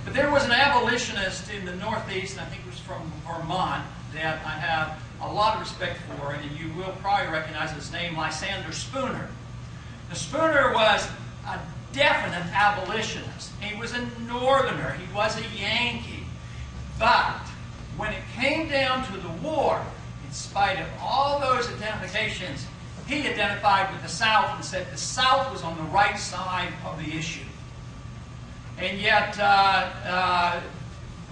But there was an abolitionist in the Northeast, I think it was from Vermont, that I have a lot of respect for, and you will probably recognize his name, Lysander Spooner. Now, Spooner was a definite abolitionist. He was a Northerner. He was a Yankee. But when it came down to the war, in spite of all those identifications, he identified with the South and said the South was on the right side of the issue. And yet,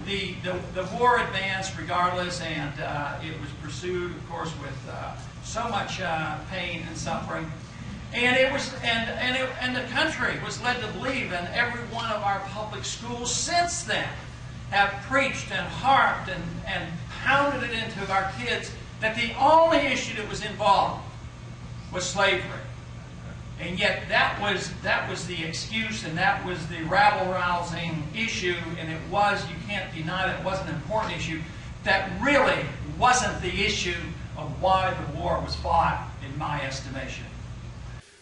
the war advanced regardless, and it was pursued, of course, with so much pain and suffering. And it was, and the country was led to believe, and every one of our public schools since then have preached and harped and pounded it into our kids that the only issue that was involved was slavery. And yet that was the excuse, and that was the rabble-rousing issue, and it was, you can't deny that it was an important issue. That really wasn't the issue of why the war was fought, in my estimation.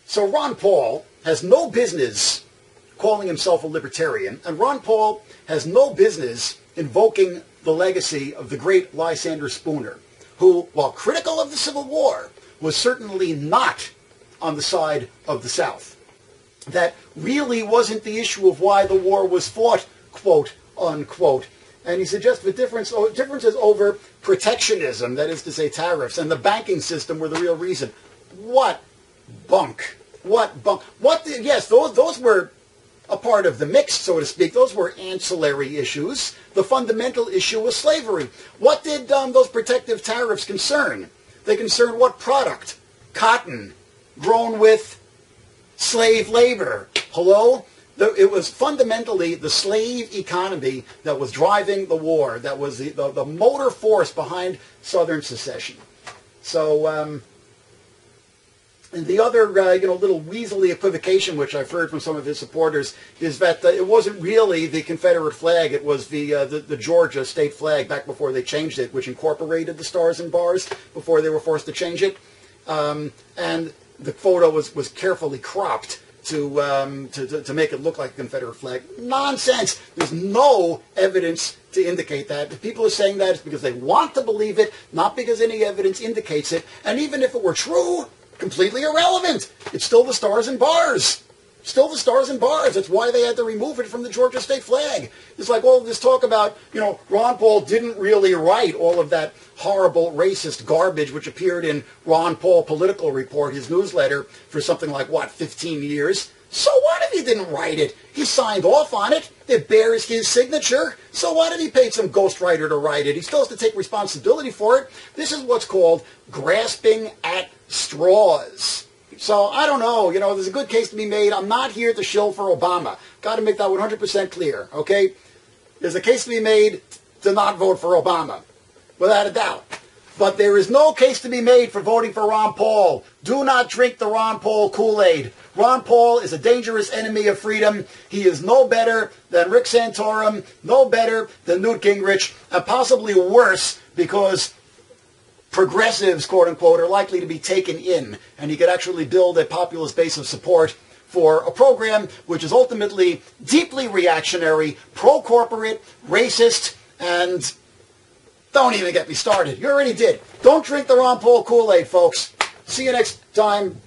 So Ron Paul has no business calling himself a libertarian, and Ron Paul has no business invoking the legacy of the great Lysander Spooner, who, while critical of the Civil War, was certainly not on the side of the South. That really wasn't the issue of why the war was fought, quote, unquote. And he suggests the differences over protectionism, that is to say tariffs, and the banking system were the real reason. What bunk. What bunk. Yes, those were a part of the mix, so to speak. Those were ancillary issues. The fundamental issue was slavery. What did those protective tariffs concern? They concerned what product? Cotton, grown with slave labor. Hello? It was fundamentally the slave economy that was driving the war, that was the motor force behind Southern secession. So, and the other little weaselly equivocation, which I've heard from some of his supporters, is that it wasn't really the Confederate flag, it was the Georgia state flag back before they changed it, which incorporated the stars and bars before they were forced to change it. And the photo was carefully cropped to make it look like a Confederate flag. Nonsense! There's no evidence to indicate that. If people are saying that, it's because they want to believe it, not because any evidence indicates it. And even if it were true, completely irrelevant. It's still the stars and bars. Still the stars and bars. That's why they had to remove it from the Georgia state flag. It's like all this talk about, Ron Paul didn't really write all of that horrible racist garbage which appeared in Ron Paul Political Report, his newsletter, for something like, 15 years? So what if he didn't write it? He signed off on it. It bears his signature. So what if he paid some ghostwriter to write it? He still has to take responsibility for it. This is what's called grasping at straws. So, I don't know, there's a good case to be made. I'm not here to shill for Obama. Got to make that 100% clear, okay? There's a case to be made to not vote for Obama, without a doubt. But there is no case to be made for voting for Ron Paul. Do not drink the Ron Paul Kool-Aid. Ron Paul is a dangerous enemy of freedom. He is no better than Rick Santorum, no better than Newt Gingrich, and possibly worse because progressives, quote-unquote, are likely to be taken in, and he could actually build a populist base of support for a program which is ultimately deeply reactionary, pro-corporate, racist, and don't even get me started. You already did. Don't drink the Ron Paul Kool-Aid, folks. See you next time.